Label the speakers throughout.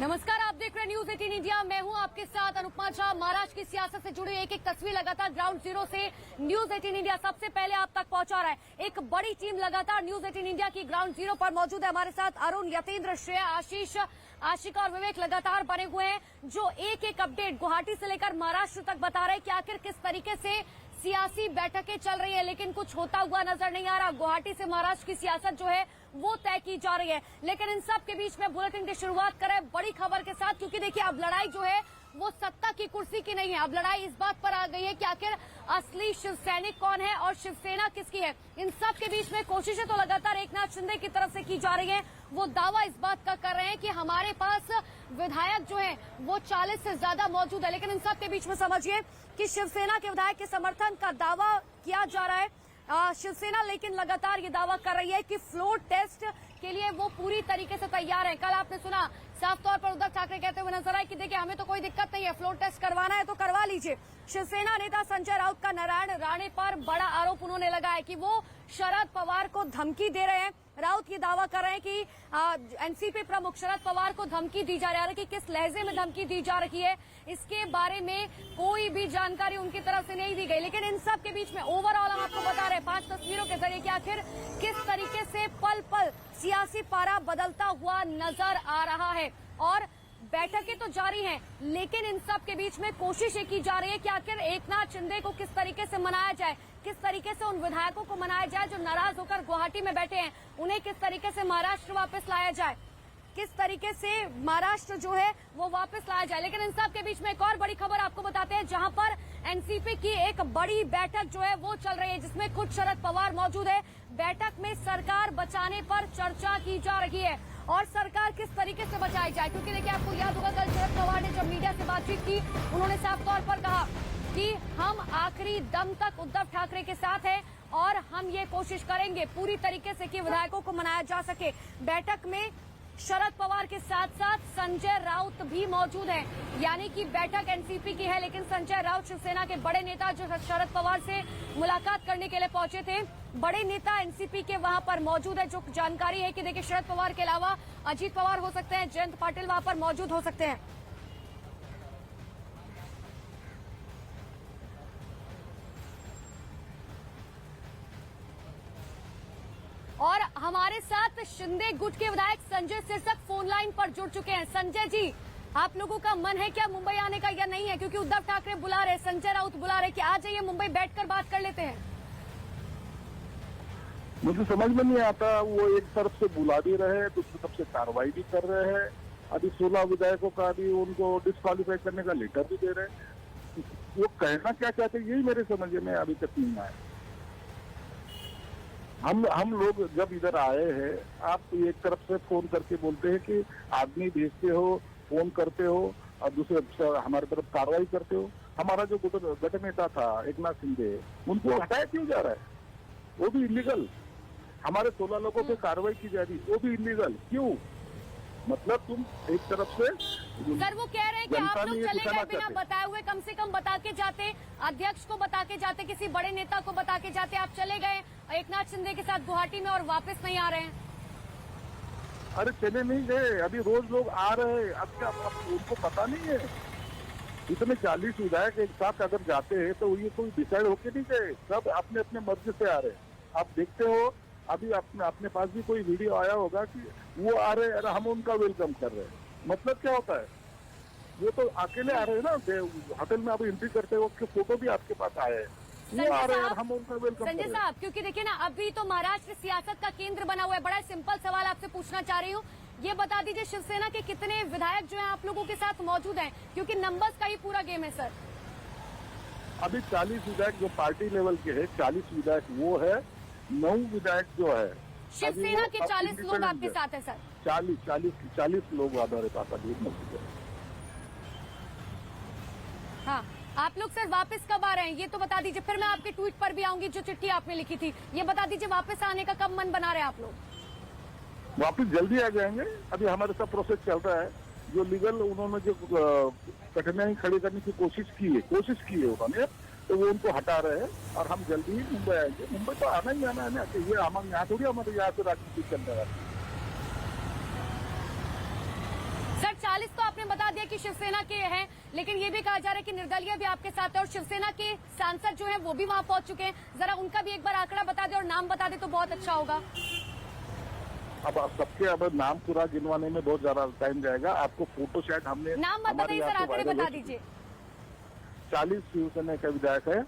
Speaker 1: नमस्कार, आप देख रहे हैं न्यूज 18 इंडिया। मैं हूं आपके साथ अनुपमा झा। महाराष्ट्र की सियासत से जुड़ी एक एक तस्वीर लगातार ग्राउंड जीरो से न्यूज 18 इंडिया सबसे पहले आप तक पहुंचा रहा है। एक बड़ी टीम लगातार न्यूज 18 इंडिया की ग्राउंड जीरो पर मौजूद है। हमारे साथ अरुण, यतेंद्र, श्रेया, आशीष, आशिका और विवेक लगातार बने हुए हैं, जो एक एक अपडेट गुवाहाटी से लेकर महाराष्ट्र तक बता रहे हैं कि आखिर किस तरीके से सियासी बैठकें चल रही है, लेकिन कुछ होता हुआ नजर नहीं आ रहा। गुवाहाटी से महाराष्ट्र की सियासत जो है वो तय की जा रही है, लेकिन इन सब के बीच में बुलेटिन की शुरुआत करें बड़ी खबर के साथ, क्योंकि देखिए अब लड़ाई जो है वो सत्ता की कुर्सी की नहीं है। अब लड़ाई इस बात पर आ गई है कि आखिर असली शिव सैनिक कौन है और शिवसेना किसकी है। इन सब के बीच में कोशिशें तो लगातार एकनाथ शिंदे की तरफ से की जा रही है। वो दावा इस बात का कर रहे हैं कि हमारे पास विधायक जो है वो 40 से ज्यादा मौजूद है, लेकिन इन सब के बीच में समझिए कि शिवसेना के विधायक के समर्थन का दावा किया जा रहा है। शिवसेना लेकिन लगातार ये दावा कर रही है कि फ्लोर टेस्ट के लिए वो पूरी तरीके से तैयार है। कल आपने सुना साफ तौर पर उद्धव ठाकरे कहते हुए नजर आए कि देखिए हमें तो कोई दिक्कत नहीं है, फ्लोर टेस्ट करवाना है तो करवा लीजिए। शिवसेना नेता संजय राउत का नारायण राणे पर बड़ा आरोप उन्होंने लगाया कि वो शरद पवार को धमकी दे रहे हैं। राउत ये दावा कर रहे हैं कि एनसीपी प्रमुख शरद पवार को धमकी दी जा रही है। किस लहजे में धमकी दी जा रही है इसके बारे में कोई भी जानकारी उनकी तरफ से नहीं दी गई, लेकिन इन सब के बीच में ओवरऑल हम आपको बता रहे हैं 5 तस्वीरों के जरिए कि आखिर किस तरीके से पल पल सियासी पारा बदलता हुआ नजर आ रहा है। और बैठकें तो जारी हैं, लेकिन इन सब के बीच में कोशिश ये की जा रही है कि आखिर एकनाथ शिंदे को किस तरीके से मनाया जाए, किस तरीके से उन विधायकों को मनाया जाए जो नाराज होकर गुवाहाटी में बैठे हैं, उन्हें किस तरीके से महाराष्ट्र वापस लाया जाए, किस तरीके से महाराष्ट्र जो है वो वापस लाया जाए। लेकिन इन सब के बीच में एक और बड़ी खबर आपको बताते हैं, जहां पर एनसीपी की एक बड़ी बैठक जो है वो चल रही है, जिसमें खुद शरद पवार मौजूद है। बैठक में सरकार बचाने पर चर्चा की जा रही है और सरकार किस तरीके से बचाई जाए, क्योंकि देखिए आपको याद होगा कल शरद पवार ने जब मीडिया से बातचीत की, उन्होंने साफ तौर पर कहा कि हम आखिरी दम तक उद्धव ठाकरे के साथ हैं और हम ये कोशिश करेंगे पूरी तरीके से कि विधायकों को मनाया जा सके। बैठक में शरद पवार के साथ साथ संजय राउत भी मौजूद हैं, यानी कि बैठक एनसीपी की है, लेकिन संजय राउत शिवसेना के बड़े नेता जो शरद पवार से मुलाकात करने के लिए पहुंचे थे, बड़े नेता एनसीपी के वहां पर मौजूद है। जो जानकारी है कि देखिए शरद पवार के अलावा अजीत पवार हो सकते हैं, जयंत पाटिल वहां पर मौजूद हो सकते हैं। और हमारे साथ शिंदे गुट के विधायक संजय सिरसक फोन लाइन पर जुड़ चुके हैं। संजय जी, आप लोगों का मन है क्या मुंबई आने का या नहीं है, क्योंकि उद्धव ठाकरे बुला रहे, संजय राउत बुला रहे कि आ जाइए मुंबई बैठकर बात कर लेते हैं।
Speaker 2: मुझे समझ में नहीं आता, वो एक तरफ से बुला भी रहे हैं, दूसरी तरफ से कार्रवाई भी कर रहे हैं। अभी 16 विधायकों का भी उनको डिस्क्वालीफाई करने का लेटर भी दे रहे हैं। वो कहना क्या चाहते हैं यही मेरे समझ में अभी तक नहीं आया। हम लोग जब इधर आए हैं, आप एक तरफ से फोन करके बोलते हैं कि आदमी भेजते हो, फोन करते हो और दूसरे हमारी तरफ कार्रवाई करते हो। हमारा जो गठ नेता था एकनाथ शिंदे, उनको हटाया क्यों जा रहा है? वो भी इलीगल। हमारे 16 लोगों पे कार्रवाई की जा रही, वो भी इलीगल। क्यों? मतलब तुम एक तरफ से
Speaker 1: सर वो कह रहे हैं कि आप लोग चले गए बिना बताए हुए, कम से कम बता के जाते, अध्यक्ष को बता के जाते, किसी बड़े नेता को बता के जाते। आप चले गए एकनाथ शिंदे के साथ गुवाहाटी में और वापस नहीं आ रहे हैं।
Speaker 2: अरे चले नहीं गए, अभी रोज लोग आ रहे हैं। अब क्या उनको पता नहीं है? इतने 40 विधायक एक साथ अगर जाते हैं तो ये कोई डिसाइड होके नहीं गए, सब अपने अपने मर्जी से आ रहे हैं। आप देखते हो अभी अपने पास भी कोई वीडियो आया होगा कि वो आ रहे हैं, हम उनका वेलकम कर रहे हैं। मतलब क्या होता है? वो तो अकेले आ रहे हैं ना, होटल में अभी एंट्री करते वक्त फोटो भी आपके पास आए हैं, वो आ रहे हैं, हम उनका वेलकम कर रहे हैं।
Speaker 1: संजय साहब, क्योंकि देखिए ना अभी तो महाराष्ट्र सियासत का केंद्र बना हुआ है। बड़ा सिंपल सवाल आपसे पूछना चाह रही हूँ, ये बता दीजिए शिवसेना के कितने विधायक जो है आप लोगों के साथ मौजूद हैं, क्योंकि नंबर्स का ही पूरा गेम है सर।
Speaker 2: अभी 40 विधायक जो पार्टी लेवल के है, 40 विधायक वो है, 9 विधायक जो है
Speaker 1: शिवसेना के 40 लोग आपके साथ है सर।
Speaker 2: 40 लोग हमारे पास अभी मौजूद है।
Speaker 1: हाँ, आप लोग सर वापस कब आ रहे हैं ये तो बता दीजिए, फिर मैं आपके ट्वीट पर भी आऊंगी जो चिट्ठी आपने लिखी थी। ये बता दीजिए वापस आने का कब मन बना रहे हैं आप लोग?
Speaker 2: वापस जल्दी आ जाएंगे। अभी हमारे साथ प्रोसेस चल रहा है। जो लीगल उन्होंने जो कठिनाई खड़ी करने की कोशिश की है उन्होंने, तो वो उनको हटा रहे हैं और हम जल्दी ही मुंबई आएंगे। मुंबई तो आना ही आना है ना, ये हम यहाँ थोड़ी हमारे यहाँ से राजनीति चल रहा है।
Speaker 1: सर 40 तो आपने बता दिया कि शिवसेना के हैं, लेकिन ये भी कहा जा रहा है कि निर्दलीय भी आपके साथ है और शिवसेना के सांसद जो हैं वो भी वहां पहुंच चुके हैं। जरा उनका भी एक बार आंकड़ा बता दे और नाम बता दे तो बहुत अच्छा होगा।
Speaker 2: अब सबके अब नाम पूरा गिनवाने में बहुत ज्यादा टाइम जाएगा। आपको फोटो शायद हमने
Speaker 1: नाम मत बताइए सर, आंकड़े बता दीजिए।
Speaker 2: 40 शिवसेना का विधायक है,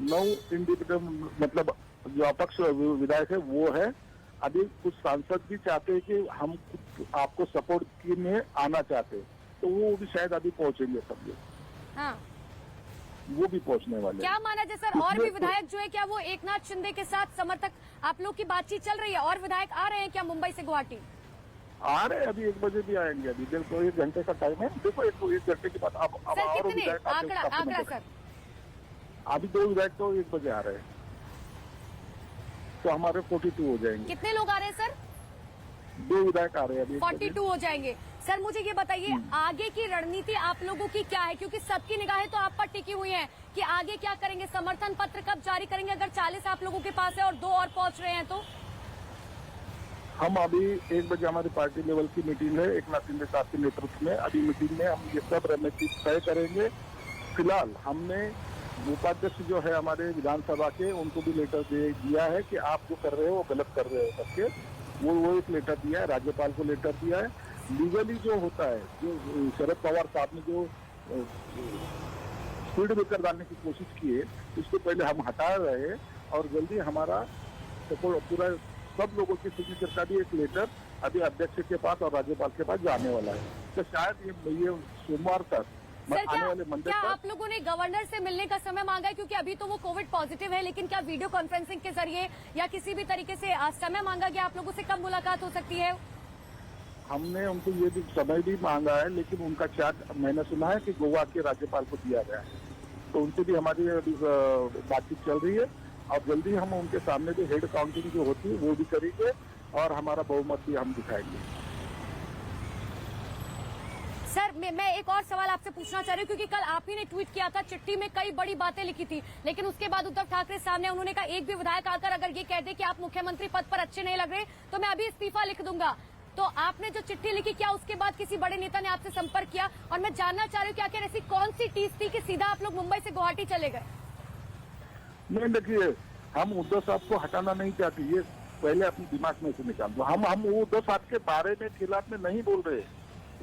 Speaker 2: 9 इंडिपेंडेंट मतलब जो अपक्ष विधायक है वो है। अभी कुछ सांसद भी चाहते हैं कि हम आपको सपोर्ट करने आना चाहते हैं, तो वो भी शायद अभी पहुंचेंगे सब लोग।
Speaker 1: हाँ,
Speaker 2: वो भी पहुंचने वाले
Speaker 1: क्या माना जाए सर? और भी विधायक जो है, क्या वो एकनाथ शिंदे के साथ समर्थक आप लोग की बातचीत चल रही है? और विधायक आ रहे हैं क्या मुंबई से गुवाहाटी?
Speaker 2: आ रहे हैं, अभी 1 बजे भी आएंगे। अभी देखो 1 घंटे का टाइम है। देखो 1 घंटे के बाद अब
Speaker 1: सर
Speaker 2: और
Speaker 1: कितने
Speaker 2: विधायक
Speaker 1: आंकड़ा सर?
Speaker 2: अभी 2 विधायक तो 1 बजे आ रहे हैं, तो हमारे 42 हो जाएंगे।
Speaker 1: कितने लोग आ रहे हैं सर?
Speaker 2: 2 विधायक आ रहे हैं अभी
Speaker 1: 42 हो जाएंगे। सर मुझे ये बताइए आगे की रणनीति आप लोगों की क्या है, क्योंकि सबकी निगाहें तो आप पर टिकी हुई हैं कि आगे क्या करेंगे, समर्थन पत्र कब जारी करेंगे अगर 40 आप लोगों के पास है और 2 और पहुंच रहे हैं तो?
Speaker 2: हम अभी 1 बजे हमारी पार्टी लेवल की मीटिंग है एकनाथ शिंदे साहब के नेतृत्व में। अभी मीटिंग में हम ये सब रणनीति तय करेंगे। फिलहाल हमने उपाध्यक्ष जो है हमारे विधानसभा के, उनको भी लेटर दिया है कि आप जो कर रहे हो वो गलत कर रहे हो करके। वो एक लेटर दिया है, राज्यपाल को लेटर दिया है। लीगली जो होता है, जो शरद पवार साहब ने जो स्पीड ब्रेकर डालने की कोशिश की है, उसको पहले हम हटा रहे हैं और जल्दी हमारा पूरा सब लोगों की सिग्नेचर का भी एक लेटर अभी अध्यक्ष के पास और राज्यपाल के पास जाने वाला है। तो शायद ये सोमवार तक
Speaker 1: सर
Speaker 2: आने वाले मंडे
Speaker 1: क्या
Speaker 2: तक।
Speaker 1: आप लोगों ने गवर्नर से मिलने का समय मांगा है, क्योंकि अभी तो वो कोविड पॉजिटिव है, लेकिन क्या वीडियो कॉन्फ्रेंसिंग के जरिए या किसी भी तरीके से समय मांगा गया आप लोगों से? कब मुलाकात हो सकती है?
Speaker 2: हमने उनको ये भी समय भी मांगा है, लेकिन उनका चार्ट मैंने सुना है कि गोवा के राज्यपाल को दिया गया है, तो उनसे भी हमारी अभी बातचीत चल रही है और जल्दी हम उनके सामने भी हेड काउंटिंग जो होती है वो भी करेंगे और हमारा बहुमत भी हम दिखाएंगे।
Speaker 1: सर मैं एक और सवाल आपसे पूछना चाह रही हूँ, क्योंकि कल आप ही ने ट्वीट किया था, चिट्ठी में कई बड़ी बातें लिखी थी, लेकिन उसके बाद उद्धव ठाकरे सामने उन्होंने कहा एक भी विधायक आकर अगर ये कह दे कि आप मुख्यमंत्री पद पर अच्छे नहीं लग रहे तो मैं अभी इस्तीफा लिख दूंगा। तो आपने जो चिट्ठी लिखी, क्या उसके बाद किसी बड़े नेता ने आपसे संपर्क किया? और मैं जानना चाह रही हूँ कि आखिर ऐसी कौन सी टीस थी कि सीधा आप लोग मुंबई से गुवाहाटी चले गए?
Speaker 2: नहीं, देखिए हम उद्धव साहब को हटाना नहीं चाहते, ये पहले अपने दिमाग में से निकाल दो। हम उद्धव साहब के बारे में खिलाफ में नहीं बोल रहे।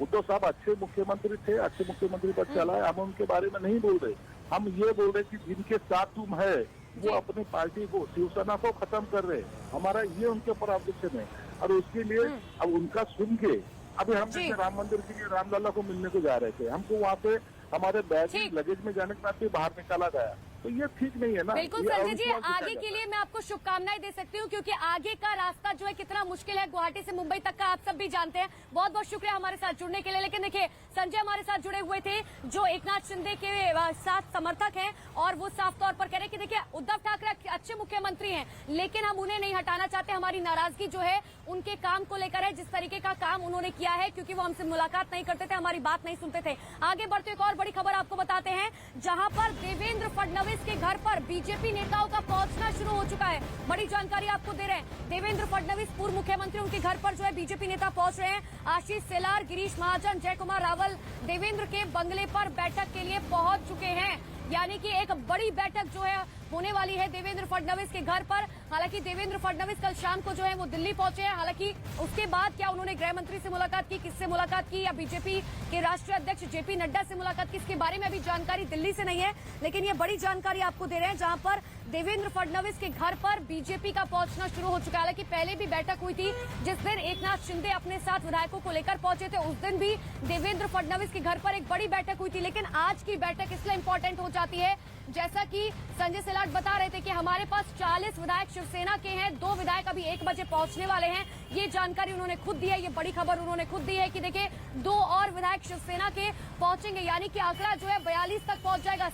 Speaker 2: उद्धव साहब अच्छे मुख्यमंत्री थे, अच्छे मुख्यमंत्री पद चलाए, हम उनके बारे में नहीं बोल रहे। हम ये बोल रहे कि जिनके साथ तुम है वो अपनी पार्टी को, शिवसेना को खत्म कर रहे। हमारा ये उनके ऊपर ऑब्जेक्शन है और उसके लिए अब उनका सुन के अभी हम जैसे राम मंदिर के लिए रामलला को मिलने को जा रहे थे, हमको वहाँ पे हमारे बैग लगेज में जाने के बाद बाहर निकाला गया, तो ये ठीक नहीं है ना।
Speaker 1: बिल्कुल संजय जी, आगे के लिए मैं आपको शुभकामनाएं दे सकती हूँ, क्योंकि आगे का रास्ता जो है कितना मुश्किल है गुवाहाटी से मुंबई तक का आप सब भी जानते हैं। बहुत बहुत शुक्रिया हमारे साथ जुड़ने के लिए। लेकिन देखिए संजय हमारे साथ जुड़े हुए थे जो एकनाथ शिंदे के साथ समर्थक हैं और वो साफ तौर पर कह रहे हैं कि देखिए उद्धव ठाकरे अच्छे मुख्यमंत्री हैं, लेकिन हम उन्हें नहीं हटाना चाहते। हमारी नाराजगी जो है उनके काम को लेकर है, जिस तरीके का काम उन्होंने किया है, क्योंकि वो हमसे मुलाकात नहीं करते थे, हमारी बात नहीं सुनते थे। आगे बढ़ते एक और बड़ी खबर आपको बताते हैं, जहां पर देवेंद्र फडणवीस के घर पर बीजेपी नेताओं का पहुंचना शुरू हो चुका है। बड़ी जानकारी आपको दे रहे हैं। देवेंद्र फडणवीस पूर्व मुख्यमंत्री, उनके घर पर जो है बीजेपी नेता पहुंच रहे हैं। आशीष शेलार, गिरीश महाजन, जयकुमार रावल देवेंद्र के बंगले पर बैठक के लिए पहुंच चुके हैं। यानी कि एक बड़ी बैठक जो है होने वाली है देवेंद्र फडणवीस के घर पर। हालांकि देवेंद्र फडणवीस कल शाम को जो है वो दिल्ली पहुंचे हैं। हालांकि उसके बाद क्या उन्होंने गृह मंत्री से मुलाकात की, किससे मुलाकात की, या बीजेपी के राष्ट्रीय अध्यक्ष जेपी नड्डा से मुलाकात की, इसके बारे में अभी जानकारी दिल्ली से नहीं है। लेकिन ये बड़ी जानकारी आपको दे रहे हैं, जहां पर देवेंद्र फडणवीस के घर पर बीजेपी का पहुंचना शुरू हो चुका है। हालांकि पहले भी बैठक हुई थी, जिस दिन एकनाथ शिंदे अपने साथ विधायकों को लेकर पहुंचे थे, उस दिन भी देवेंद्र फडणवीस के घर पर एक बड़ी बैठक हुई थी। लेकिन आज की बैठक इसलिए इंपॉर्टेंट हो जाती है, जैसा कि संजय सेलाट बता रहे थे कि हमारे पास 40 विधायक शिवसेना के हैं, 2 विधायक अभी 1 बजे पहुंचने वाले हैं। ये जानकारी उन्होंने खुद दी है, ये बड़ी खबर उन्होंने खुद दी है कि देखिए 2 और विधायक शिवसेना के पहुंचेंगे, यानी कि आंकड़ा जो है 42 तक पहुंच जाएगा।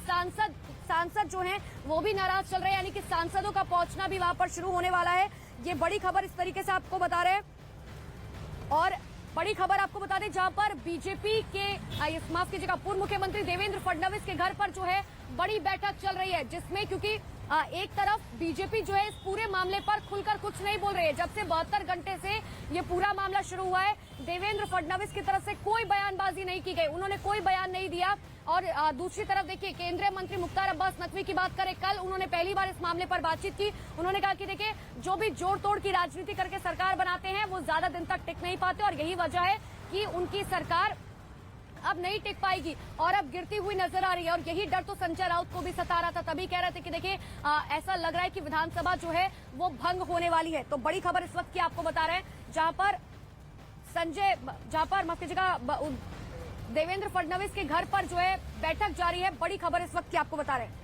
Speaker 1: सांसद जो हैं वो भी नाराज चल रहे हैं, यानी कि सांसदों का पहुंचना भी वहां पर शुरू होने वाला है। ये बड़ी खबर इस तरीके से आपको बता रहे हैं। और बड़ी खबर आपको बता दें, जहां पर बीजेपी के माफ कीजिएगा पूर्व मुख्यमंत्री देवेंद्र फडणवीस के घर पर जो है बड़ी बैठक चल रही है, जिसमें क्योंकि एक तरफ बीजेपी जो है इस पूरे मामले पर खुलकर कुछ नहीं बोल रही है। जब से 72 घंटे से ये पूरा मामला शुरू हुआ है, देवेंद्र फडणवीस की तरफ से कोई बयानबाजी नहीं की गई, उन्होंने कोई बयान नहीं दिया। और दूसरी तरफ देखिए, केंद्रीय मंत्री मुख्तार अब्बास नकवी की बात करें, कल उन्होंने पहली बार इस मामले पर बातचीत की। उन्होंने कहा कि देखिए, जो भी जोड़ तोड़ की राजनीति करके सरकार बनाते हैं वो ज्यादा दिन तक टिक नहीं पाते और यही वजह है कि उनकी सरकार अब नहीं टिक पाएगी और अब गिरती हुई नजर आ रही है। और यही डर तो संजय राउत को भी सता रहा था, तभी कह रहे थे कि देखिए ऐसा लग रहा है कि विधानसभा जो है वो भंग होने वाली है। तो बड़ी खबर इस वक्त की आपको बता रहे हैं, जहां पर माफ कीजिएगा, देवेंद्र फडणवीस के घर पर जो है बैठक जारी है। बड़ी खबर इस वक्त की आपको बता रहे हैं।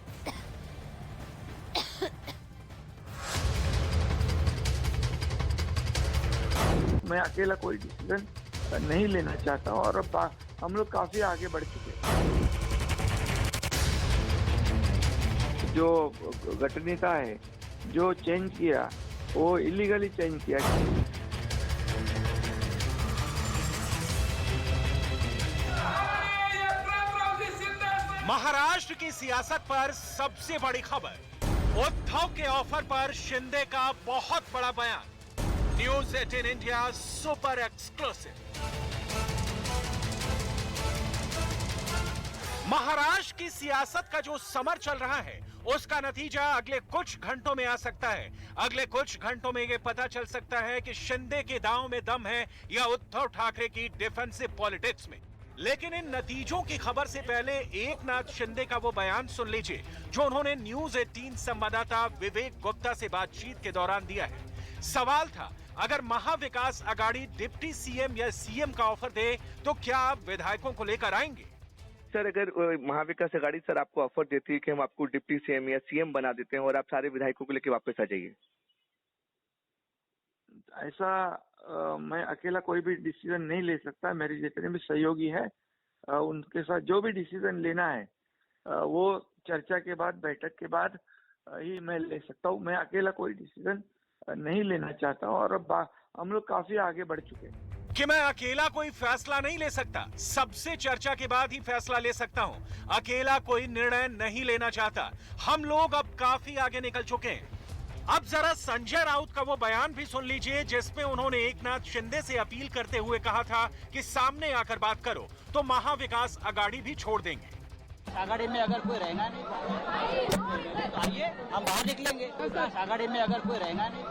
Speaker 3: मैं अकेला कोई डिसीजन नहीं लेना चाहता हूं और अब हम लोग काफी आगे बढ़ चुके हैं। जो गठनेता है, जो चेंज किया वो इलीगली चेंज किया।
Speaker 4: महाराष्ट्र की सियासत पर सबसे बड़ी खबर, उद्धव के ऑफर पर शिंदे का बहुत बड़ा बयान। News 18 India super exclusive. Maharashtra की सियासत का जो समर चल रहा है उसका नतीजा अगले कुछ घंटों में आ सकता है। अगले कुछ घंटों में यह पता चल सकता है कि शिंदे के दांव में दम है या उद्धव ठाकरे की डिफेंसिव पॉलिटिक्स में। लेकिन इन नतीजों की खबर से पहले एकनाथ शिंदे का वो बयान सुन लीजिए जो उन्होंने न्यूज 18 संवाददाता विवेक गुप्ता से बातचीत के दौरान दिया है। सवाल था, अगर महाविकास आघाड़ी डिप्टी सीएम या सीएम का ऑफर दे तो क्या आप विधायकों को लेकर आएंगे?
Speaker 5: सर, अगर महाविकास आघाड़ी सर आपको ऑफर देती है कि हम आपको डिप्टी सीएम या सीएम बना देते हैं और आप सारे विधायकों को लेकर वापस आ जाइए,
Speaker 3: ऐसा मैं अकेला कोई भी डिसीजन नहीं ले सकता। मेरे जितने भी सहयोगी है उनके साथ जो भी डिसीजन लेना है वो चर्चा के बाद, बैठक के बाद ही मैं ले सकता हूँ। मैं अकेला कोई डिसीजन नहीं लेना चाहता हूँ और अब हम लोग काफी आगे बढ़ चुके हैं।
Speaker 4: कि मैं अकेला कोई फैसला नहीं ले सकता, सबसे चर्चा के बाद ही फैसला ले सकता हूं। अकेला कोई निर्णय नहीं लेना चाहता, हम लोग अब काफी आगे निकल चुके हैं। अब जरा संजय राउत का वो बयान भी सुन लीजिए जिसमें उन्होंने एकनाथ शिंदे से अपील करते हुए कहा था कि सामने आकर बात करो तो महाविकास आघाड़ी भी छोड़ देंगे।
Speaker 6: आघाड़ी में अगर कोई रहेगा नहीं तो आइए हम बाहर निकलेंगे। आघाड़ी में अगर कोई रहेगा नहीं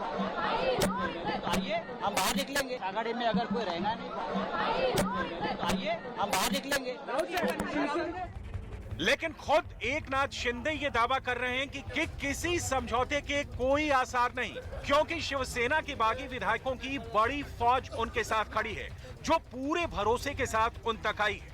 Speaker 6: तो आइए हम बाहर निकलेंगे। आघाड़ी में अगर कोई रहेगा नहीं तो आइए हम बाहर निकलेंगे।
Speaker 4: लेकिन खुद एकनाथ शिंदे ये दावा कर रहे हैं कि किसी समझौते के कोई आसार नहीं, क्योंकि शिवसेना के बागी विधायकों की बड़ी फौज उनके साथ खड़ी है जो पूरे भरोसे के साथ उन तक आई है।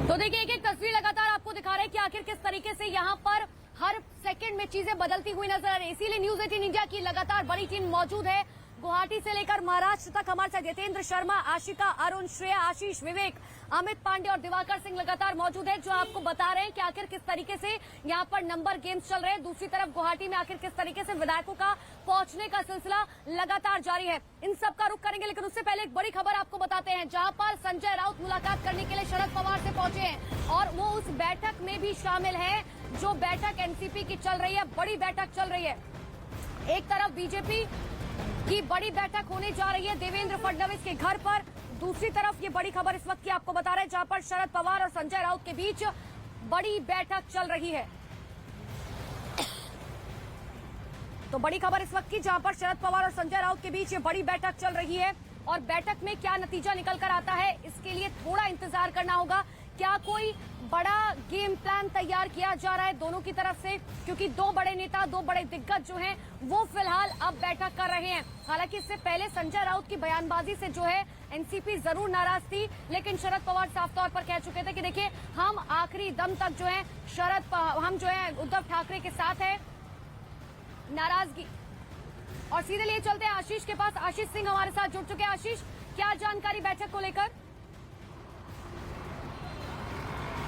Speaker 1: तो देखिए, एक तस्वीर लगातार आपको दिखा रहे हैं कि आखिर किस तरीके से यहाँ पर हर सेकंड में चीजें बदलती हुई नजर आ रही है। इसीलिए न्यूज 18 इंडिया की लगातार बड़ी टीम मौजूद है। गुवाहाटी से लेकर महाराष्ट्र तक हमारे साथ जितेंद्र शर्मा, आशिका, अरुण, श्रेया, आशीष, विवेक, अमित पांडे और दिवाकर सिंह लगातार मौजूद है जो आपको बता रहे हैं कि आखिर किस तरीके से यहाँ पर नंबर गेम्स चल रहे हैं। दूसरी तरफ गुवाहाटी में आखिर किस तरीके से विधायकों का पहुंचने का सिलसिला लगातार जारी है। इन सब का रुख करेंगे, लेकिन उससे पहले एक बड़ी खबर आपको बताते हैं जहाँ पर संजय राउत मुलाकात करने के लिए शरद पवार से पहुंचे हैं और वो उस बैठक में भी शामिल है जो बैठक एनसीपी की चल रही है। बड़ी बैठक चल रही है, एक तरफ बीजेपी की बड़ी बैठक होने जा रही है देवेंद्र फडणवीस के घर पर, दूसरी तरफ ये बड़ी खबर इस वक्त की आपको बता रहे हैं जहां पर शरद पवार और संजय राउत के बीच बड़ी बैठक चल रही है। तो बड़ी खबर इस वक्त की जहां पर शरद पवार और संजय राउत के बीच ये बड़ी बैठक चल रही है और बैठक में क्या नतीजा निकल कर आता है इसके लिए थोड़ा इंतजार करना होगा। क्या कोई बड़ा गेम प्लान तैयार किया जा रहा है दोनों की तरफ से, क्योंकि दो बड़े नेता, दो बड़े दिग्गज जो हैं वो फिलहाल अब बैठक कर रहे हैं। हालांकि इससे पहले संजय राउत की बयानबाजी से जो है एनसीपी जरूर नाराज थी, लेकिन शरद पवार साफ तौर पर कह चुके थे कि देखिए हम आखिरी दम तक जो है हम जो है उद्धव ठाकरे के साथ है। नाराजगी और सीधे लिए चलते हैं आशीष के पास। आशीष सिंह हमारे साथ जुड़ चुके हैं। आशीष, क्या जानकारी बैठक को लेकर?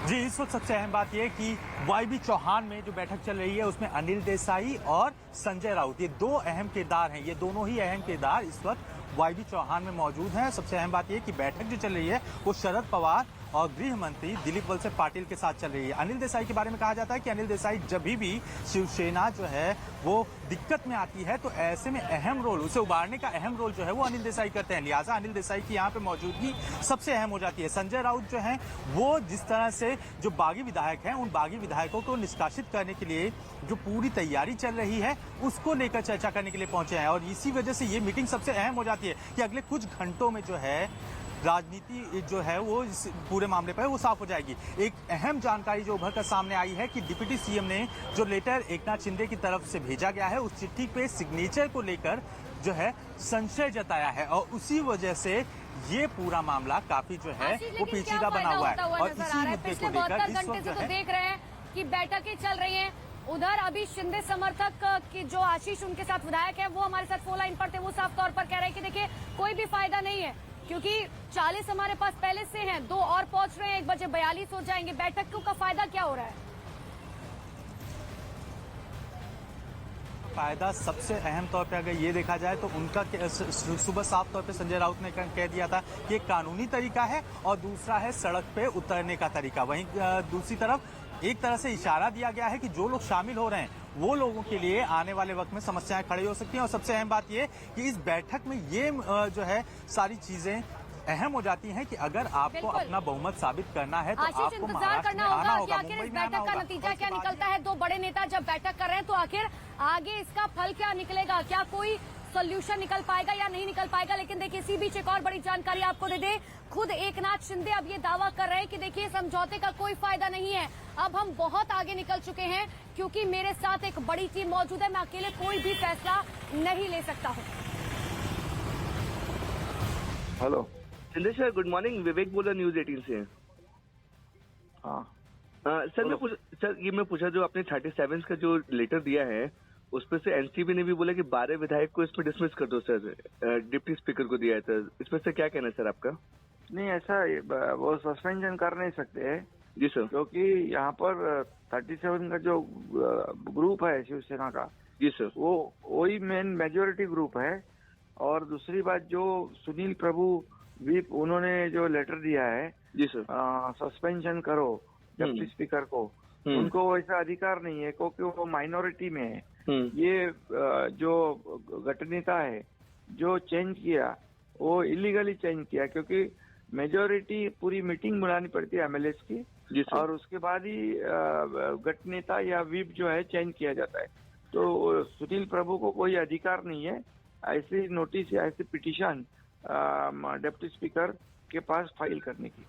Speaker 7: जी, इस वक्त सबसे अहम बात यह कि वाईबी चौहान में जो बैठक चल रही है उसमें अनिल देसाई और संजय राउत, ये दो अहम किरदार हैं। ये दोनों ही अहम किरदार इस वक्त वाईबी चौहान में मौजूद हैं। सबसे अहम बात यह कि बैठक जो चल रही है वो शरद पवार और गृह मंत्री दिलीप वलसे पाटिल के साथ चल रही है। अनिल देसाई के बारे में कहा जाता है कि अनिल देसाई जब भी शिवसेना जो है वो दिक्कत में आती है तो ऐसे में अहम रोल, उसे उबारने का अहम रोल जो है वो अनिल देसाई करते हैं। लिहाजा अनिल देसाई की यहाँ पे मौजूदगी सबसे अहम हो जाती है। संजय राउत जो है वो जिस तरह से जो बागी विधायक हैं उन बागी विधायकों को निष्कासित करने के लिए जो पूरी तैयारी चल रही है उसको लेकर चर्चा करने के लिए पहुंचे हैं और इसी वजह से ये मीटिंग सबसे अहम हो जाती है कि अगले कुछ घंटों में जो है राजनीति जो है वो इस पूरे मामले पर वो साफ हो जाएगी। एक अहम जानकारी जो उभर कर सामने आई है कि डिप्टी सीएम ने जो लेटर एकनाथ शिंदे की तरफ से भेजा गया है उस चिट्ठी पे सिग्नेचर को लेकर जो है संशय जताया है और उसी वजह से ये पूरा मामला काफी जो है वो पेचीदा बना हुआ है और इसी मुद्दे को लेकर इस वक्त जो है
Speaker 1: देख रहे हैं कि बैठकें चल रही हैं। उधर अभी शिंदे समर्थक की जो आशीष उनके साथ विधायक है वो हमारे साथ फोन लाइन पर थे, वो साफ तौर पर कह रहे हैं कि देखिए कोई भी फायदा नहीं है क्योंकि 40 हमारे पास पहले से हैं, 2 और पहुंच रहे हैं, 1 बजे 42 हो जाएंगे। बैठकों का फायदा क्या हो रहा है?
Speaker 7: फायदा सबसे अहम तौर पे अगर ये देखा जाए तो उनका सुबह साफ तौर पे संजय राउत ने कह दिया था कि एक कानूनी तरीका है और दूसरा है सड़क पे उतरने का तरीका। वहीं दूसरी तरफ एक तरह से इशारा दिया गया है कि जो लोग शामिल हो रहे हैं वो लोगों के लिए आने वाले वक्त में समस्याएं खड़ी हो सकती हैं और सबसे अहम बात ये कि इस बैठक में ये जो है सारी चीजें अहम हो जाती हैं कि अगर आपको अपना बहुमत साबित करना है तो आपको
Speaker 1: इंतजार करना होगा कि आखिर इस बैठक का नतीजा क्या निकलता है। 2 बड़े नेता जब बैठक कर रहे हैं तो आखिर आगे इसका फल क्या निकलेगा, क्या कोई सोल्यूशन निकल पाएगा या नहीं निकल पाएगा। लेकिन देखिए इसी बीच एक और बड़ी जानकारी आपको दे दे, खुद एकनाथ शिंदे अब ये दावा कर रहे हैं कि देखिए समझौते का कोई फायदा नहीं है, अब हम बहुत आगे निकल चुके हैं क्योंकि मेरे साथ एक बड़ी टीम मौजूद है, मैं अकेले कोई भी फैसला नहीं ले सकता हूँ।
Speaker 2: Hello
Speaker 5: Shinde sir, good morning. Vivek बोला न्यूज 18 से।
Speaker 2: हाँ
Speaker 5: सर ये मैं पूछा जो आपने 37 का जो लेटर दिया है उस पर से एनसीबी ने भी बोला कि 12 विधायक को इसमें डिसमिस कर दो सर, डिप्टी स्पीकर को दिया है सर, इसमें से क्या कहना है सर आपका?
Speaker 3: नहीं, ऐसा वो सस्पेंशन कर नहीं सकते
Speaker 5: जी सर,
Speaker 3: क्योंकि यहाँ पर 37 का जो ग्रुप है शिवसेना का,
Speaker 5: जी सर,
Speaker 3: वो वही मेन मेजोरिटी ग्रुप है। और दूसरी बात जो सुनील प्रभु व्हिप उन्होंने जो लेटर दिया है
Speaker 5: जी सर,
Speaker 3: सस्पेंशन करो डिप्टी स्पीकर को, उनको वैसा अधिकार नहीं है क्योंकि वो माइनॉरिटी में है। ये जो गठनेता है जो चेंज किया वो इलीगली चेंज किया क्योंकि मेजोरिटी पूरी मीटिंग बुलानी पड़ती है एमएलएस की और उसके बाद ही गठनेता या व्हिप जो है चेंज किया जाता है। तो सुनील प्रभु को कोई अधिकार नहीं है ऐसी नोटिस या ऐसी पिटीशन डिप्टी स्पीकर के पास फाइल करने की।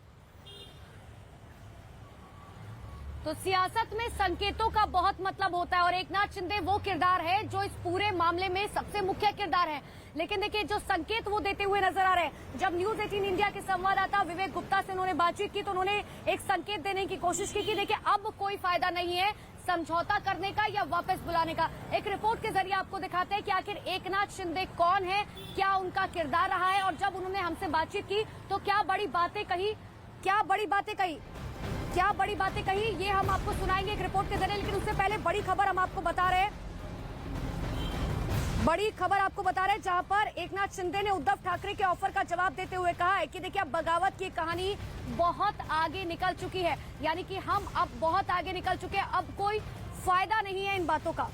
Speaker 1: तो सियासत में संकेतों का बहुत मतलब होता है और एकनाथ शिंदे वो किरदार है जो इस पूरे मामले में सबसे मुख्य किरदार है। लेकिन देखिए जो संकेत वो देते हुए नजर आ रहे हैं। जब न्यूज 18 इंडिया के संवाददाता विवेक गुप्ता से उन्होंने बातचीत की तो उन्होंने एक संकेत देने की कोशिश की कि देखिए अब कोई फायदा नहीं है समझौता करने का या वापस बुलाने का। एक रिपोर्ट के जरिए आपको दिखाते हैं कि आखिर एकनाथ शिंदे कौन है, क्या उनका किरदार रहा है और जब उन्होंने हमसे बातचीत की तो क्या बड़ी बातें कही, ये हम आपको सुनाएंगे एक रिपोर्ट के जरिए। लेकिन उससे पहले बड़ी खबर हम आपको बता रहे हैं, जहां पर एकनाथ शिंदे ने उद्धव ठाकरे के ऑफर का जवाब देते हुए कहा है कि देखिए अब बगावत की कहानी बहुत आगे निकल चुकी है, यानी कि हम अब बहुत आगे निकल चुके हैं, अब कोई फायदा नहीं है इन बातों का।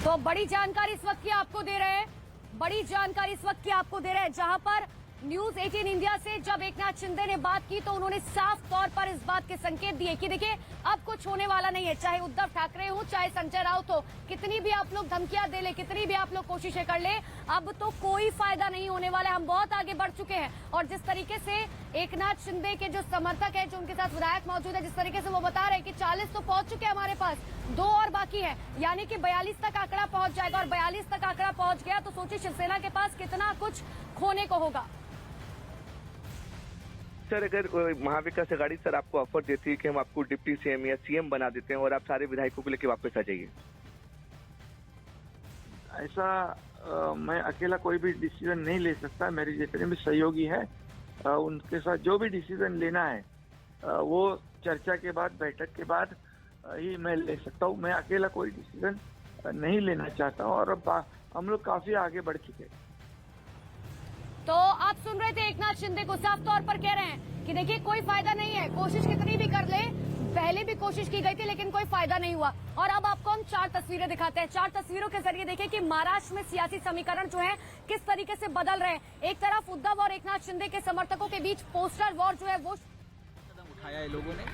Speaker 1: तो बड़ी जानकारी इस वक्त की आपको दे रहे हैं, जहां पर न्यूज 18 इंडिया से जब एकनाथ शिंदे ने बात की तो उन्होंने साफ तौर पर इस बात के संकेत दिए कि देखिए अब कुछ होने वाला नहीं है, चाहे उद्धव ठाकरे हो चाहे संजय राउत हो, कितनी भी आप लोग धमकियां दे ले, कितनी भी आप लोग कोशिशें कर ले, अब तो कोई फायदा नहीं होने वाला है, हम बहुत आगे बढ़ चुके हैं। और जिस तरीके से एकनाथ शिंदे के जो समर्थक है, जो उनके साथ विधायक मौजूद है, जिस तरीके से वो बता रहे हैं कि 40 तो पहुंच चुके हैं हमारे पास, 2 और बाकी है, यानी कि 42 तक आंकड़ा पहुंच जाएगा और 42 तक आंकड़ा पहुंच गया तो सोचिए शिवसेना के पास कितना कुछ खोने को होगा।
Speaker 5: सर अगर महाविकास आघाड़ी सर आपको ऑफर देती है कि हम आपको डिप्टी सीएम या सीएम बना देते हैं और आप सारे विधायकों को लेकर वापस आ जाइए,
Speaker 3: ऐसा मैं अकेला कोई भी डिसीजन नहीं ले सकता, मेरे जितने भी सहयोगी है उनके साथ जो भी डिसीजन लेना है वो चर्चा के बाद, बैठक के बाद ही मैं ले सकता हूँ। मैं अकेला कोई डिसीजन नहीं लेना चाहता हूँ और अब हम लोग काफी आगे बढ़ चुके हैं।
Speaker 1: तो आप सुन रहे थे एकनाथ शिंदे को साफ तौर पर कह रहे हैं कि देखिए कोई फायदा नहीं है, कोशिश कितनी भी कर ले, पहले भी कोशिश की गई थी लेकिन कोई फायदा नहीं हुआ। और अब आपको हम 4 तस्वीरें दिखाते हैं। 4 तस्वीरों के जरिए देखिए कि महाराष्ट्र में सियासी समीकरण जो है किस तरीके से बदल रहे हैं। एक तरफ उद्धव और एकनाथ शिंदे के समर्थकों के बीच पोस्टर वॉर जो है वो
Speaker 6: कदम उठाया है लोगों ने,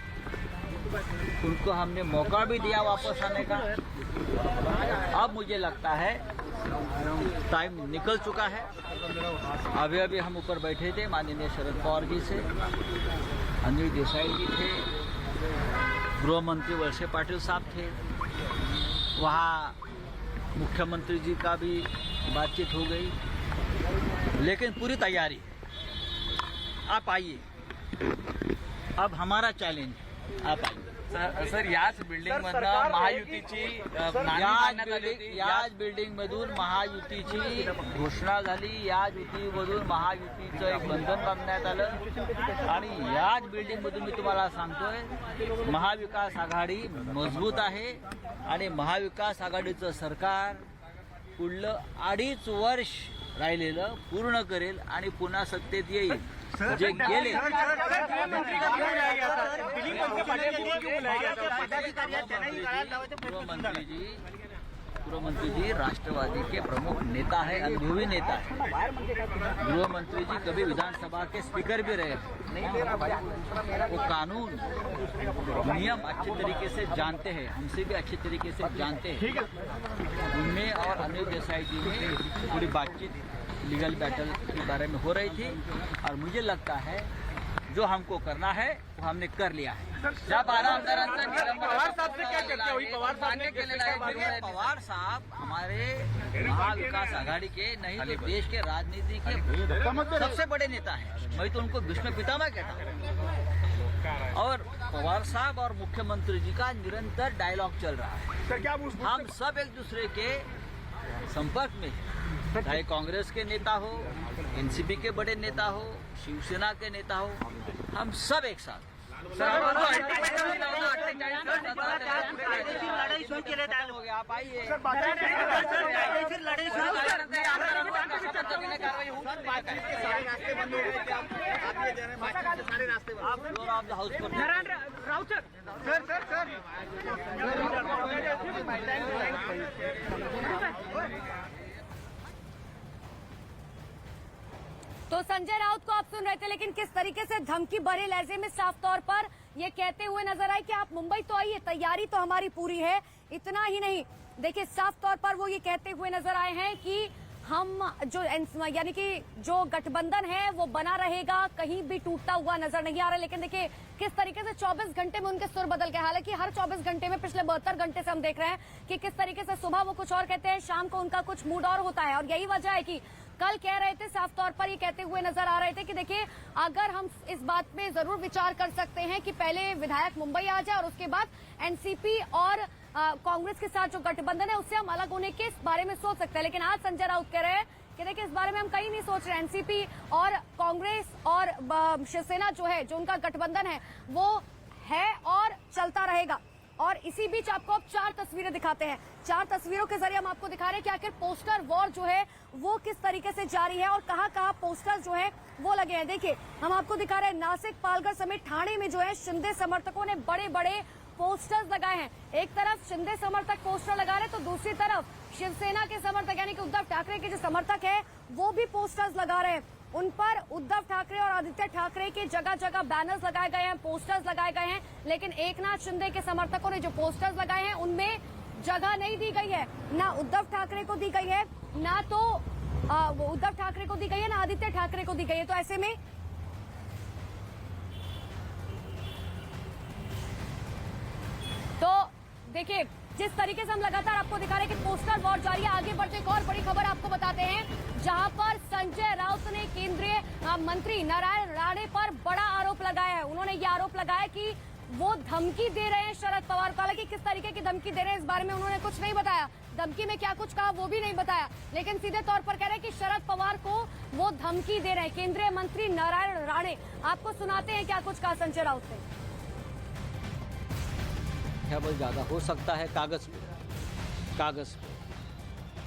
Speaker 6: उनको हमने मौका भी दिया वापस आने का। अब मुझे लगता है टाइम निकल चुका है। अभी हम ऊपर बैठे थे, माननीय शरद पवार जी से, अनिल देसाई जी थे, गृह मंत्री वळसे पाटिल साहब थे, वहाँ मुख्यमंत्री जी का भी बातचीत हो गई, लेकिन पूरी तैयारी। आप आइए, अब हमारा चॅलेंज, आप आइए।
Speaker 8: सर याच बिल्डिंग मधनं महायुतीची
Speaker 6: याच बिल्डिंग मधून महायुतीची घोषणा झाली, याच युतीमधून महायुतीचं एक बंधन बांधण्यात आलं आणि याच बिल्डिंग मधून मी तुम्हाला सांगतोय महाविकास आघाडी मजबूत आहे आणि महाविकास आघाडीचं सरकार पुढलं 2.5 वर्ष राहिलेलं पूर्ण करेल आणि पुन्हा सत्तेत येईल। जे गेले गृहमंत्री जी राष्ट्रवादी के प्रमुख नेता है, अनुभवी नेता है। गृहमंत्री जी कभी विधानसभा के स्पीकर भी रहे, वो कानून नियम अच्छे तरीके से जानते हैं, हमसे भी अच्छे तरीके से जानते हैं। उनमें और अनिल देसाई जी में पूरी बातचीत लीगल बैटल के बारे में हो रही थी और मुझे लगता है जो हमको करना है वो हमने कर लिया है। पवार साहब हमारे महाविकास आघाड़ी के नहीं तो देश के राजनीति के सबसे बड़े नेता हैं। मैं तो उनको भीष्म पितामह कहता हूँ। और पवार साहब और मुख्यमंत्री जी का निरंतर डायलॉग चल रहा है। हम सब एक दूसरे के संपर्क में, चाहे कांग्रेस के नेता हो, एनसीपी के बड़े नेता हो, शिवसेना के नेता हो, हम सब एक साथ।
Speaker 8: लड़ाई सुन के हो गया, आप आइए।
Speaker 1: तो संजय राउत को आप सुन रहे थे, लेकिन किस तरीके से धमकी भरे लहजे में साफ तौर पर ये कहते हुए नजर आए कि आप मुंबई तो आइए, तैयारी तो हमारी पूरी है। इतना ही नहीं, देखिए साफ तौर पर वो ये कहते हुए नजर आए हैं कि हम जो यानी कि जो गठबंधन है वो बना रहेगा, कहीं भी टूटता हुआ नजर नहीं आ रहा। लेकिन देखिए किस तरीके से 24 घंटे में उनके सुर बदल गए। हालांकि हर 24 घंटे में पिछले 72 घंटे से हम देख रहे हैं कि किस तरीके से सुबह वो कुछ और कहते हैं, शाम को उनका कुछ मूड और होता है। और यही वजह है कि कल कह रहे थे, साफ तौर पर ये कहते हुए नजर आ रहे थे कि देखिए अगर हम इस बात में जरूर विचार कर सकते हैं कि पहले विधायक मुंबई आ जाए और उसके बाद एनसीपी और कांग्रेस के साथ जो गठबंधन है उससे हम अलग होने के इस बारे में सोच सकते हैं। लेकिन आज संजय राउत कह रहे हैं कि देखिए इस बारे में हम कहीं नहीं सोच रहे। एनसीपी और कांग्रेस और शिवसेना जो है, जो उनका गठबंधन है वो है और चलता रहेगा। और इसी बीच आपको अब 4 तस्वीरें दिखाते हैं। 4 तस्वीरों के जरिए हम आपको दिखा रहे हैं कि आखिर पोस्टर वॉर जो है वो किस तरीके से जारी है और कहां पोस्टर जो है वो लगे हैं। देखिए हम आपको दिखा रहे हैं नासिक, पालघर समेत ठाणे में जो है शिंदे समर्थकों ने बड़े बड़े पोस्टर्स लगाए हैं। एक तरफ शिंदे समर्थक पोस्टर लगा रहे तो दूसरी तरफ शिवसेना के समर्थक यानी कि उद्धव ठाकरे के जो समर्थक है वो भी पोस्टर्स लगा रहे हैं। उन पर उद्धव ठाकरे और आदित्य ठाकरे के जगह जगह बैनर्स लगाए गए हैं, पोस्टर्स लगाए गए हैं। लेकिन एकनाथ शिंदे के समर्थकों ने जो पोस्टर्स लगाए हैं उनमें जगह नहीं दी गई है, ना उद्धव ठाकरे को दी गई है, ना तो उद्धव ठाकरे को दी गई है, ना आदित्य ठाकरे को दी गई है। तो ऐसे में तो देखिए जिस तरीके से हम लगातार आपको दिखा रहे हैं कि पोस्टर वॉर जारी है। आगे बढ़ते एक और बड़ी खबर आपको बताते हैं, जहां पर संजय राउत ने केंद्रीय मंत्री नारायण राणे पर बड़ा आरोप लगाया है। उन्होंने ये आरोप लगाया कि वो धमकी दे रहे हैं शरद पवार को। हालांकि किस तरीके की धमकी दे रहे हैं इस बारे में उन्होंने कुछ नहीं बताया, धमकी में क्या कुछ कहा वो भी नहीं बताया, लेकिन सीधे तौर पर कह रहे हैं कि शरद पवार को वो धमकी दे रहे हैं। केंद्रीय मंत्री नारायण राणे आपको सुनाते हैं क्या कुछ कहा संजय राउत ने।
Speaker 6: बहुत ज्यादा हो सकता है कागज पे।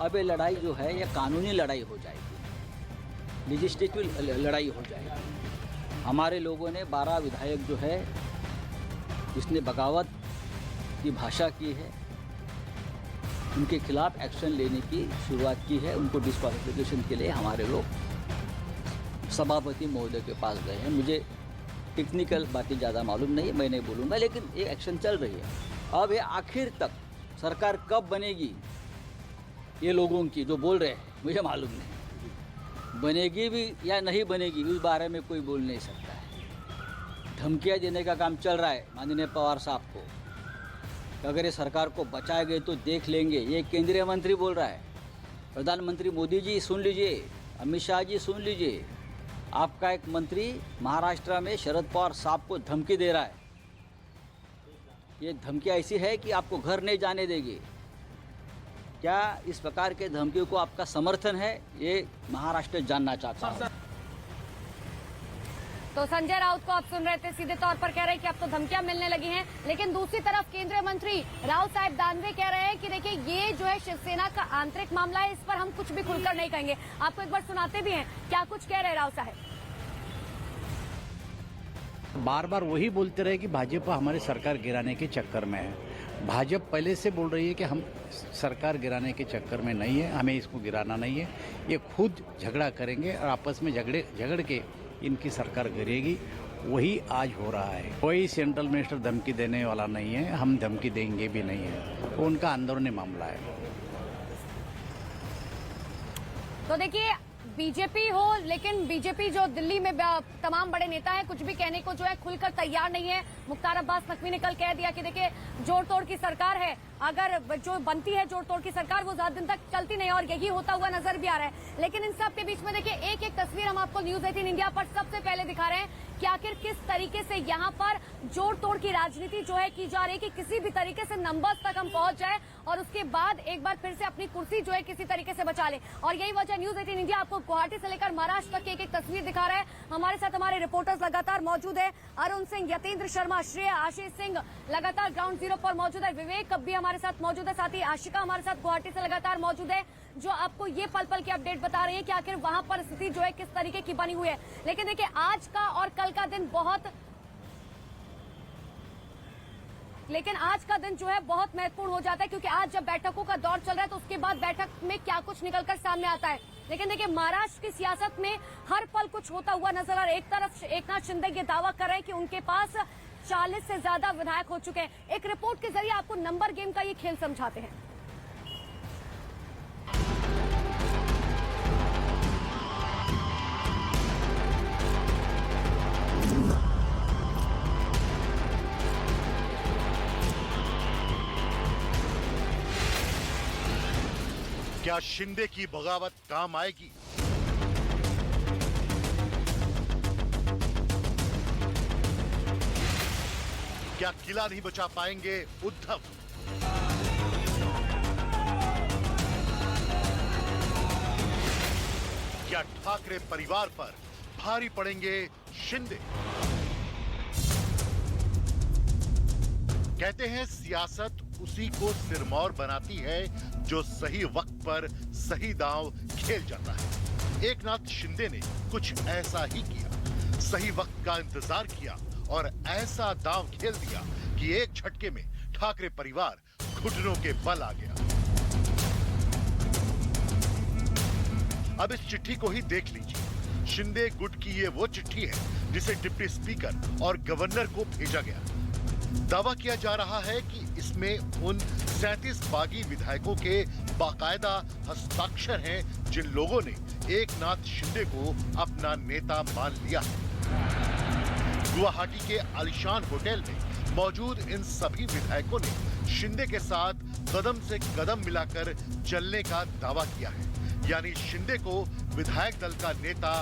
Speaker 6: अब ये लड़ाई जो है ये कानूनी लड़ाई हो जाएगी, लेजिस्लेटिव लड़ाई हो जाएगी। हमारे लोगों ने 12 विधायक जो है जिसने बगावत की भाषा की है उनके खिलाफ एक्शन लेने की शुरुआत की है। उनको डिस्क्वालिफिकेशन के लिए हमारे लोग सभापति महोदय के पास गए हैं। मुझे टेक्निकल बातें ज़्यादा मालूम नहीं है, मैं नहीं बोलूँगा, लेकिन ये एक्शन चल रही है। अब ये आखिर तक सरकार कब बनेगी ये लोगों की जो बोल रहे हैं मुझे मालूम नहीं, बनेगी भी या नहीं बनेगी उस बारे में कोई बोल नहीं सकता है। धमकियाँ देने का काम चल रहा है माननीय पवार साहब को। अगर ये सरकार को बचाए गए तो देख लेंगे, ये केंद्रीय मंत्री बोल रहा है। प्रधानमंत्री मोदी जी सुन लीजिए, अमित शाह जी सुन लीजिए, आपका एक मंत्री महाराष्ट्र में शरद पवार साहब को धमकी दे रहा है। ये धमकी ऐसी है कि आपको घर नहीं जाने देगी। क्या इस प्रकार के धमकियों को आपका समर्थन है, ये महाराष्ट्र जानना चाहता है।
Speaker 1: तो संजय राउत को आप सुन रहे थे, सीधे तौर पर कह रहे हैं कि अब तो धमकियां मिलने लगी हैं, लेकिन दूसरी तरफ केंद्रीय मंत्री राव साहब दानवे कह रहे हैं कि देखिए ये जो है शिवसेना का आंतरिक मामला है, इस पर हम कुछ भी खुलकर नहीं कहेंगे। आपको एक बार सुनाते भी हैं क्या कुछ कह रहे हैं राव साहब।
Speaker 9: बार बार वही बोलते रहे कि भाजपा हमारी सरकार गिराने के चक्कर में है। भाजपा पहले से बोल रही है कि हम सरकार गिराने के चक्कर में नहीं है, हमें इसको गिराना नहीं है। ये खुद झगड़ा करेंगे और आपस में झगड़ के इनकी सरकार गिरेगी। वही आज हो रहा है। कोई सेंट्रल मिनिस्टर धमकी देने वाला नहीं है, हम धमकी देंगे भी नहीं है, वो उनका अंदरूनी मामला है।
Speaker 1: तो देखिए बीजेपी हो, लेकिन बीजेपी जो दिल्ली में तमाम बड़े नेता हैं कुछ भी कहने को जो है खुलकर तैयार नहीं है। मुख्तार अब्बास नकवी ने कल कह दिया कि देखिए जोड़ तोड़ की सरकार है, अगर जो बनती है जोड़ तोड़ की सरकार वो ज्यादा दिन तक चलती नहीं, और यही होता हुआ नजर भी आ रहा है। लेकिन इन सब के बीच में देखिए एक एक तस्वीर हम आपको न्यूज 18 इंडिया पर सबसे पहले दिखा रहे हैं कि आखिर किस तरीके से यहाँ पर जोड़ तोड़ की राजनीति जो है की जा रही है कि किसी भी तरीके से नंबर्स तक हम पहुंच जाए और उसके बाद एक बार फिर से अपनी कुर्सी जो है किसी तरीके से बचा ले। और यही वजह न्यूज 18 इंडिया आपको गुवाहाटी से लेकर महाराष्ट्र तक की एक एक तस्वीर दिखा रहा है। हमारे साथ हमारे रिपोर्टर्स लगातार मौजूद है, अरुण सिंह, यतेंद्र शर्मा, श्रेया, आशीष सिंह लगातार ग्राउंड जीरो पर मौजूद है, विवेक अब भी हमारे साथ मौजूद है, साथ ही आशिका हमारे साथ गुवाहाटी से लगातार मौजूद है जो आपको ये पल पल की अपडेट बता रही है कि आखिर वहां पर स्थिति जो है किस तरीके की बनी हुई है। लेकिन देखिए आज का और कल का दिन जो है बहुत महत्वपूर्ण हो जाता है, क्योंकि आज जब बैठकों का दौर चल रहा है तो उसके बाद बैठक में क्या कुछ निकलकर सामने आता है। लेकिन देखिए महाराष्ट्र की सियासत में हर पल कुछ होता हुआ नजर आ रहा है। एक तरफ एकनाथ शिंदे ये दावा कर रहे हैं कि उनके पास 40 से ज्यादा विधायक हो चुके हैं। एक रिपोर्ट के जरिए आपको नंबर गेम का ये खेल समझाते हैं।
Speaker 10: क्या शिंदे की बगावत काम आएगी? क्या किला नहीं बचा पाएंगे उद्धव? क्या ठाकरे परिवार पर भारी पड़ेंगे शिंदे? कहते हैं सियासत उसी को सिरमौर बनाती है जो सही वक्त पर सही दांव खेल जाता है। एकनाथ शिंदे ने कुछ ऐसा ही किया, सही वक्त का इंतजार किया और ऐसा दांव खेल दिया कि एक झटके में ठाकरे परिवार घुटनों के बल आ गया। अब इस चिट्ठी को ही देख लीजिए। शिंदे गुट की ये वो चिट्ठी है जिसे डिप्टी स्पीकर और गवर्नर को भेजा गया। दावा किया जा रहा है कि इसमें उन 37 बागी विधायकों के बाकायदा हस्ताक्षर हैं जिन लोगों ने एकनाथ शिंदे को अपना नेता मान लिया है। गुवाहाटी के आलिशान होटल में मौजूद इन सभी विधायकों ने शिंदे के साथ कदम से कदम मिलाकर चलने का दावा किया है, यानी शिंदे को विधायक दल का नेता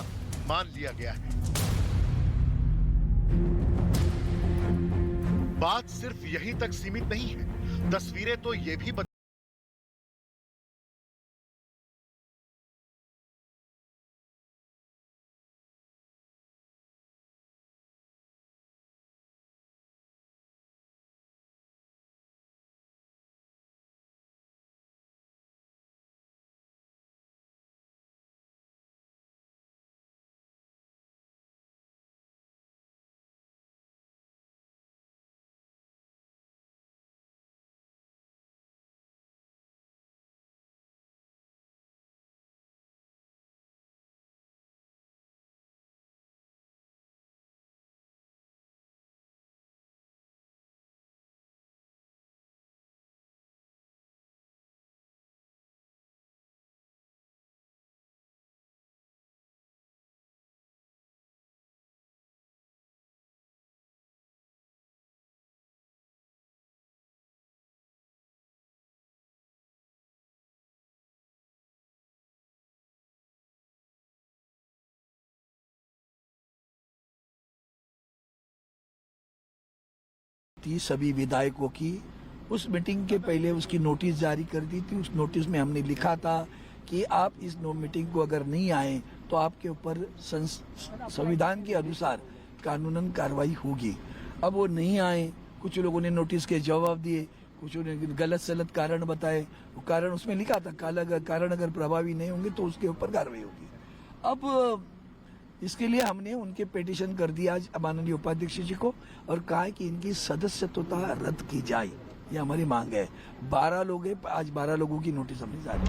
Speaker 10: मान लिया गया है। बात सिर्फ यहीं तक सीमित नहीं है, तस्वीरें तो ये भी
Speaker 11: सभी विधायकों की उस मीटिंग के पहले उसकी नोटिस जारी कर दी थी। उस नोटिस में हमने लिखा था कि आप इस मीटिंग को अगर नहीं आए तो आपके ऊपर संविधान के अनुसार कानूनन कार्रवाई होगी। अब वो नहीं आए, कुछ लोगों ने नोटिस के जवाब दिए, कुछ ने गलत सलत कारण बताए। वो कारण उसमें लिखा था, कारण अगर प्रभावी नहीं होंगे तो उसके ऊपर कार्रवाई होगी। अब इसके लिए हमने उनके पिटीशन कर दिया आज माननीय उपाध्यक्ष जी को और कहा कि इनकी सदस्यता रद्द की जाए, ये हमारी मांग है। 12 लोग हैं, आज 12 लोगों की नोटिस हमने जारी।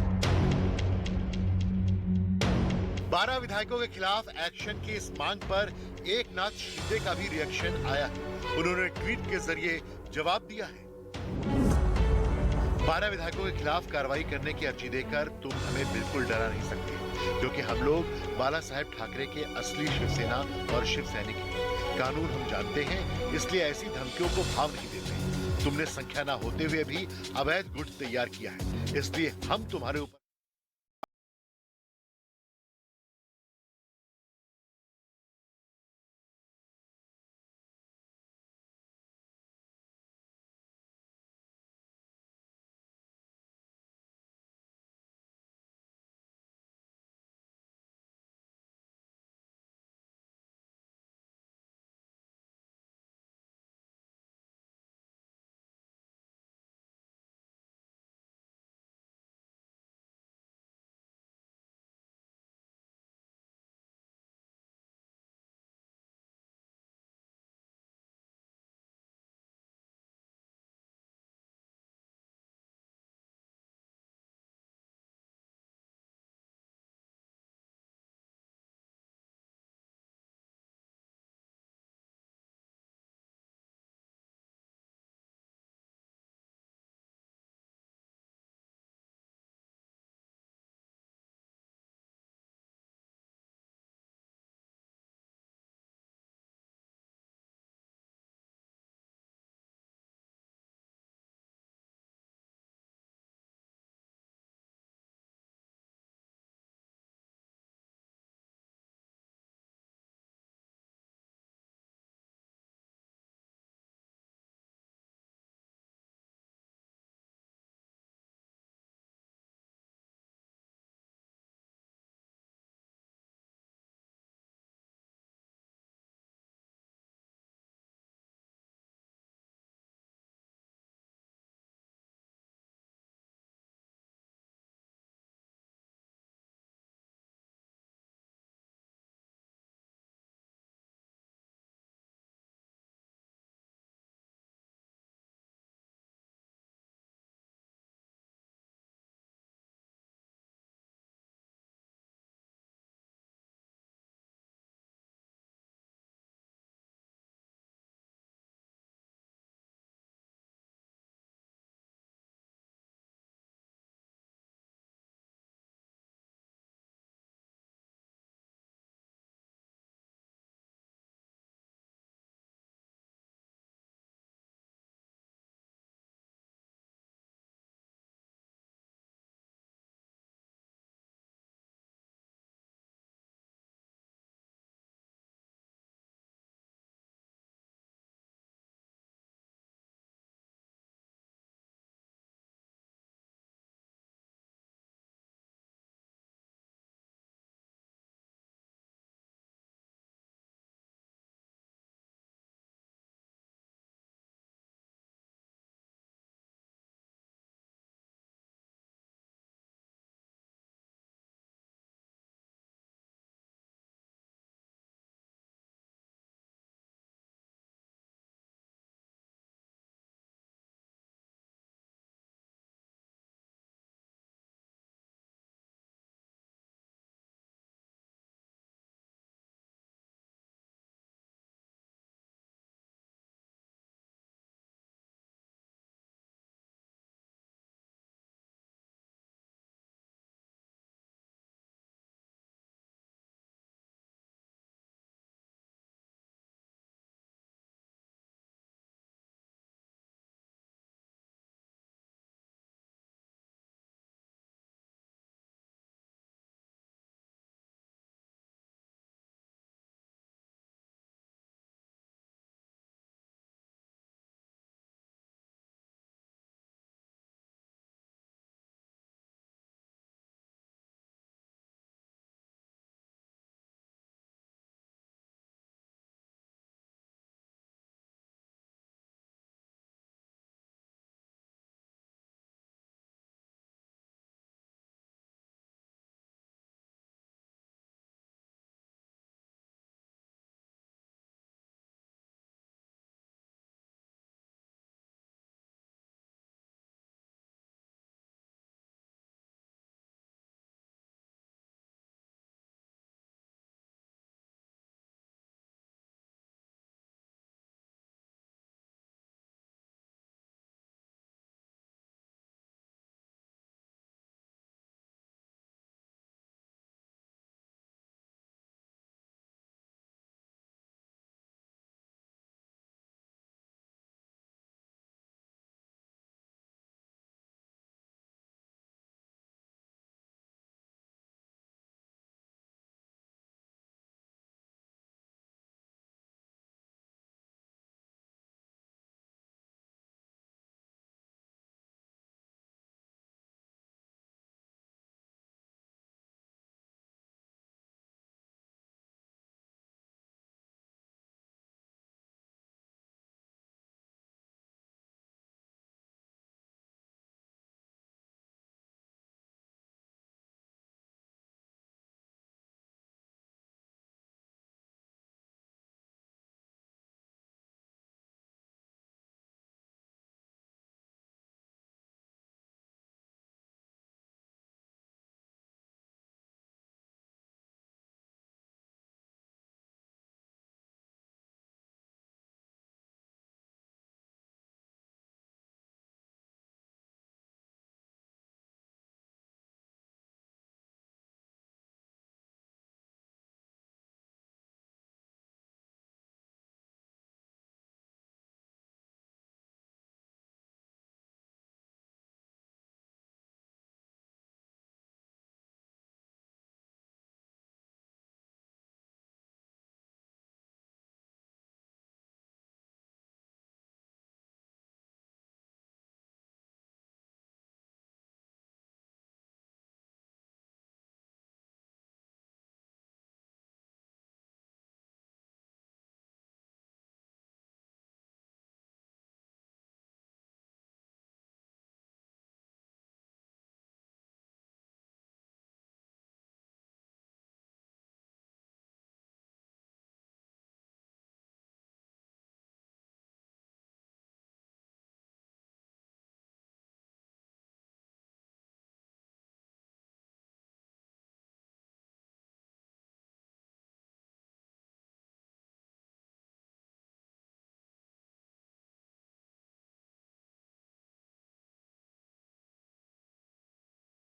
Speaker 10: 12 विधायकों के खिलाफ एक्शन की इस मांग पर एकनाथ शिंदे का भी रिएक्शन आया है। उन्होंने ट्वीट के जरिए जवाब दिया है। 12 विधायकों के खिलाफ कार्रवाई करने की अर्जी देकर तुम हमें बिल्कुल डरा नहीं सकते, क्योंकि हम लोग बाला साहेब ठाकरे के असली शिवसेना और शिव सैनिक हैं। कानून हम जानते हैं, इसलिए ऐसी धमकियों को भाव नहीं देते। तुमने संख्या न होते हुए भी अवैध गुट तैयार किया है, इसलिए हम तुम्हारे ऊपर